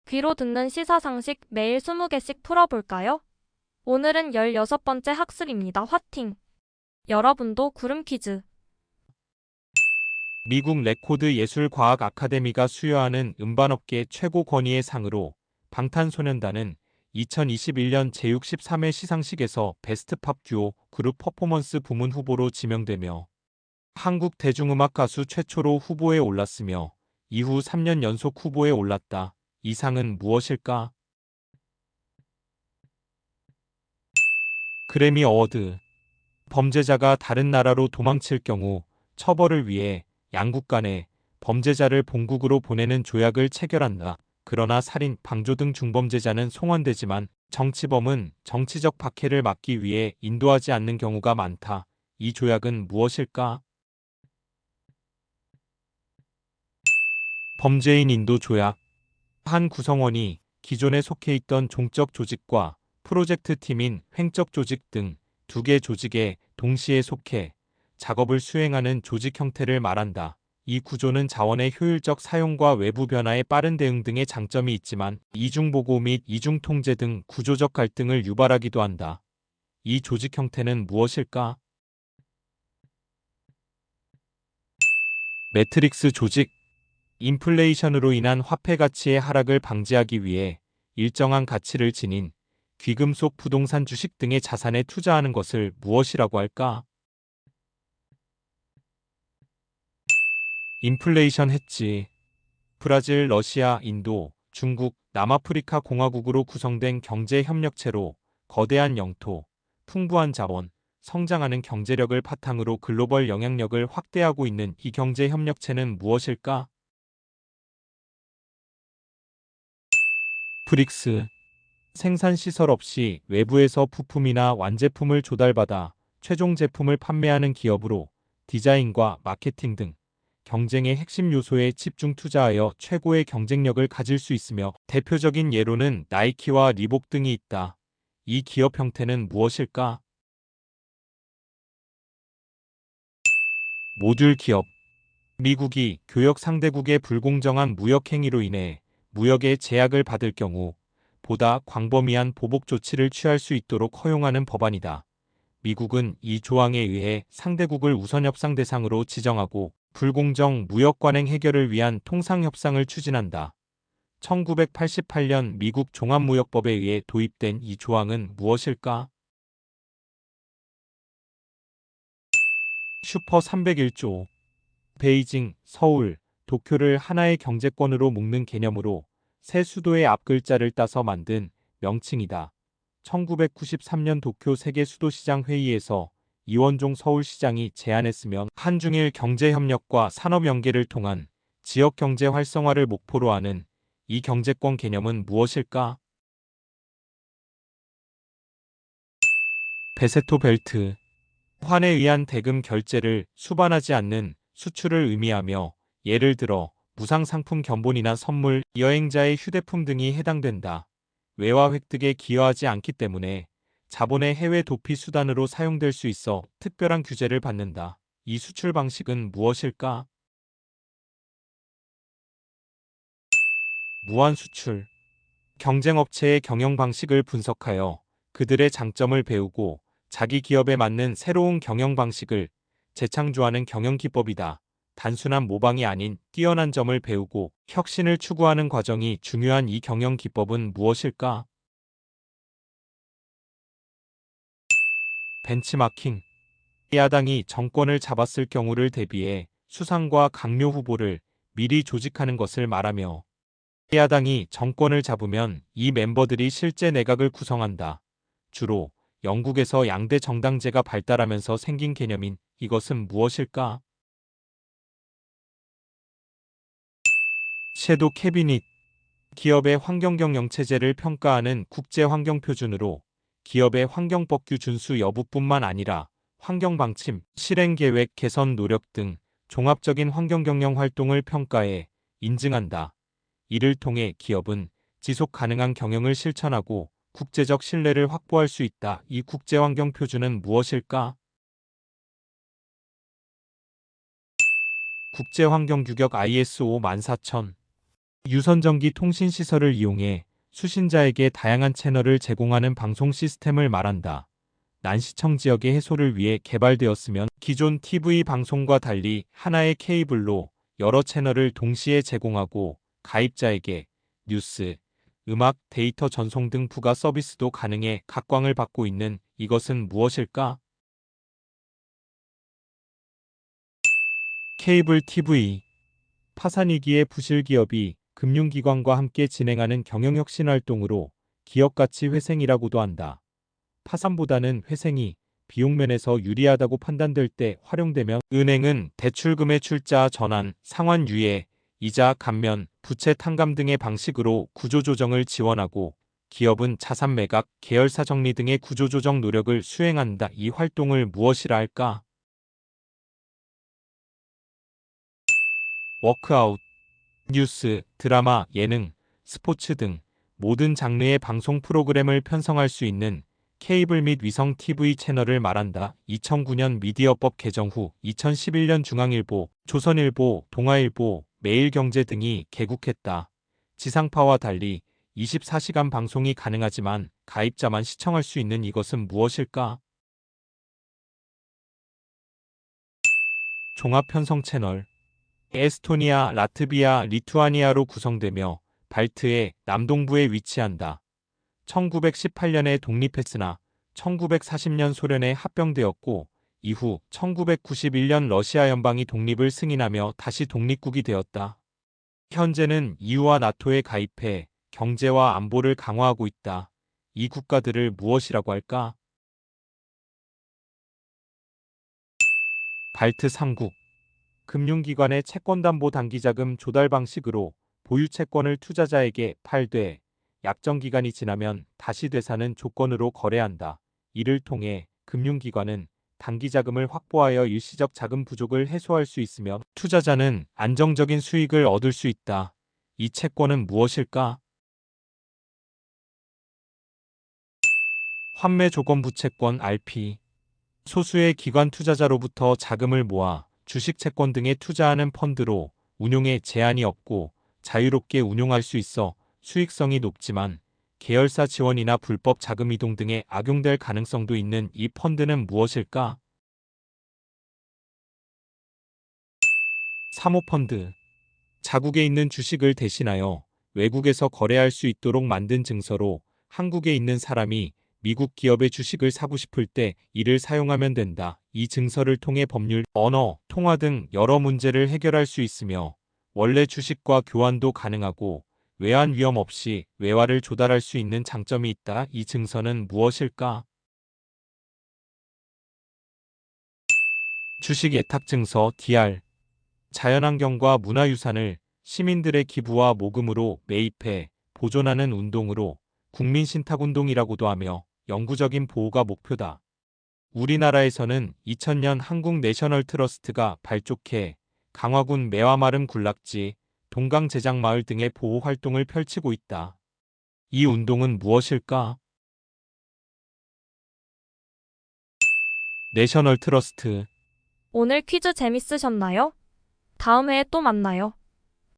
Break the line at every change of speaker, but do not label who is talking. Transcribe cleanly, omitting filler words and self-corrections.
귀로 듣는 시사상식 매일 20개씩 풀어볼까요? 오늘은 16번째 학습입니다. 화팅! 여러분도 구름 퀴즈.
미국 레코드 예술과학 아카데미가 수여하는 음반업계 최고 권위의 상으로 방탄소년단은 2021년 제63회 시상식에서 베스트 팝 듀오 그룹 퍼포먼스 부문 후보로 지명되며 한국 대중음악 가수 최초로 후보에 올랐으며 이후 3년 연속 후보에 올랐다. 이 상은 무엇일까? 그래미 어워드. 범죄자가 다른 나라로 도망칠 경우 처벌을 위해 양국 간에 범죄자를 본국으로 보내는 조약을 체결한다. 그러나 살인, 방조 등 중범죄자는 송환되지만 정치범은 정치적 박해를 막기 위해 인도하지 않는 경우가 많다. 이 조약은 무엇일까? 범죄인 인도 조약. 한 구성원이 기존에 속해 있던 종적 조직과 프로젝트 팀인 횡적 조직 등 두 개 조직에 동시에 속해 작업을 수행하는 조직 형태를 말한다. 이 구조는 자원의 효율적 사용과 외부 변화에 빠른 대응 등의 장점이 있지만 이중보고 및 이중통제 등 구조적 갈등을 유발하기도 한다. 이 조직 형태는 무엇일까? 매트릭스 조직. 인플레이션으로 인한 화폐 가치의 하락을 방지하기 위해 일정한 가치를 지닌 귀금속 부동산 주식 등의 자산에 투자하는 것을 무엇이라고 할까? 인플레이션 해지. 브라질, 러시아, 인도, 중국, 남아프리카 공화국으로 구성된 경제협력체로 거대한 영토, 풍부한 자원, 성장하는 경제력을 바탕으로 글로벌 영향력을 확대하고 있는 이 경제협력체는 무엇일까? 브릭스. 생산시설 없이 외부에서 부품이나 완제품을 조달받아 최종 제품을 판매하는 기업으로 디자인과 마케팅 등 경쟁의 핵심 요소에 집중 투자하여 최고의 경쟁력을 가질 수 있으며 대표적인 예로는 나이키와 리복 등이 있다. 이 기업 형태는 무엇일까? 모듈 기업. 미국이 교역 상대국의 불공정한 무역 행위로 인해 무역의 제약을 받을 경우 보다 광범위한 보복 조치를 취할 수 있도록 허용하는 법안이다. 미국은 이 조항에 의해 상대국을 우선 협상 대상으로 지정하고 불공정 무역 관행 해결을 위한 통상 협상을 추진한다. 1988년 미국 종합무역법에 의해 도입된 이 조항은 무엇일까? 슈퍼 301조. 베이징, 서울, 도쿄를 하나의 경제권으로 묶는 개념으로 새 수도의 앞글자를 따서 만든 명칭이다. 1993년 도쿄 세계수도시장 회의에서 이원종 서울시장이 제안했으면 한중일 경제협력과 산업연계를 통한 지역경제 활성화를 목표로 하는 이 경제권 개념은 무엇일까? 베세토 벨트. 환에 의한 대금 결제를 수반하지 않는 수출을 의미하며 예를 들어 무상상품 견본이나 선물, 여행자의 휴대폰 등이 해당된다. 외화 획득에 기여하지 않기 때문에 자본의 해외 도피 수단으로 사용될 수 있어 특별한 규제를 받는다. 이 수출 방식은 무엇일까? 무한 수출. 경쟁업체의 경영 방식을 분석하여 그들의 장점을 배우고 자기 기업에 맞는 새로운 경영 방식을 재창조하는 경영 기법이다. 단순한 모방이 아닌 뛰어난 점을 배우고 혁신을 추구하는 과정이 중요한 이 경영 기법은 무엇일까? 벤치마킹. 야당이 정권을 잡았을 경우를 대비해 수상과 강요 후보를 미리 조직하는 것을 말하며 야당이 정권을 잡으면 이 멤버들이 실제 내각을 구성한다. 주로 영국에서 양대 정당제가 발달하면서 생긴 개념인 이것은 무엇일까? 섀도우 캐비닛. 기업의 환경경영 체제를 평가하는 국제환경표준으로 기업의 환경법규 준수 여부뿐만 아니라 환경방침, 실행계획 개선 노력 등 종합적인 환경경영 활동을 평가해 인증한다. 이를 통해 기업은 지속 가능한 경영을 실천하고 국제적 신뢰를 확보할 수 있다. 이 국제환경표준은 무엇일까? 국제환경규격 ISO 14000. 유선전기 통신 시설을 이용해 수신자에게 다양한 채널을 제공하는 방송 시스템을 말한다. 난시청 지역의 해소를 위해 개발되었으면 기존 TV 방송과 달리 하나의 케이블로 여러 채널을 동시에 제공하고 가입자에게 뉴스, 음악, 데이터 전송 등 부가 서비스도 가능해 각광을 받고 있는 이것은 무엇일까? 케이블 TV. 파산 위기의 부실 기업이 금융기관과 함께 진행하는 경영혁신 활동으로 기업가치 회생이라고도 한다. 파산보다는 회생이 비용 면에서 유리하다고 판단될 때 활용되면 은행은 대출금의 출자 전환, 상환 유예, 이자 감면, 부채 탕감 등의 방식으로 구조조정을 지원하고 기업은 자산 매각, 계열사 정리 등의 구조조정 노력을 수행한다. 이 활동을 무엇이라 할까? 워크아웃. 뉴스, 드라마, 예능, 스포츠 등 모든 장르의 방송 프로그램을 편성할 수 있는 케이블 및 위성 TV 채널을 말한다. 2009년 미디어법 개정 후 2011년 중앙일보, 조선일보, 동아일보, 매일경제 등이 개국했다. 지상파와 달리 24시간 방송이 가능하지만 가입자만 시청할 수 있는 이것은 무엇일까? 종합편성 채널. 에스토니아, 라트비아, 리투아니아로 구성되며 발트의 남동부에 위치한다. 1918년에 독립했으나 1940년 소련에 합병되었고 이후 1991년 러시아 연방이 독립을 승인하며 다시 독립국이 되었다. 현재는 EU와 나토에 가입해 경제와 안보를 강화하고 있다. 이 국가들을 무엇이라고 할까? 발트 3국. 금융기관의 채권담보 단기자금 조달 방식으로 보유채권을 투자자에게 팔되 약정기간이 지나면 다시 되사는 조건으로 거래한다. 이를 통해 금융기관은 단기자금을 확보하여 일시적 자금 부족을 해소할 수 있으며 투자자는 안정적인 수익을 얻을 수 있다. 이 채권은 무엇일까? 환매조건부채권 RP. 소수의 기관 투자자로부터 자금을 모아 주식 채권 등에 투자하는 펀드로 운용에 제한이 없고 자유롭게 운용할 수 있어 수익성이 높지만 계열사 지원이나 불법 자금 이동 등에 악용될 가능성도 있는 이 펀드는 무엇일까? 사모펀드. 자국에 있는 주식을 대신하여 외국에서 거래할 수 있도록 만든 증서로 한국에 있는 사람이 미국 기업의 주식을 사고 싶을 때 이를 사용하면 된다. 이 증서를 통해 법률, 언어, 통화 등 여러 문제를 해결할 수 있으며 원래 주식과 교환도 가능하고 외환 위험 없이 외화를 조달할 수 있는 장점이 있다. 이 증서는 무엇일까? 주식 예탁증서 DR. 자연환경과 문화유산을 시민들의 기부와 모금으로 매입해 보존하는 운동으로 국민신탁운동이라고도 하며 영구적인 보호가 목표다. 우리나라에서는 2000년 한국 내셔널 트러스트가 발족해 강화군 매화마름 군락지, 동강제장마을 등의 보호 활동을 펼치고 있다. 이 운동은 무엇일까? 내셔널 트러스트.
오늘 퀴즈 재밌으셨나요? 다음 회에 또 만나요.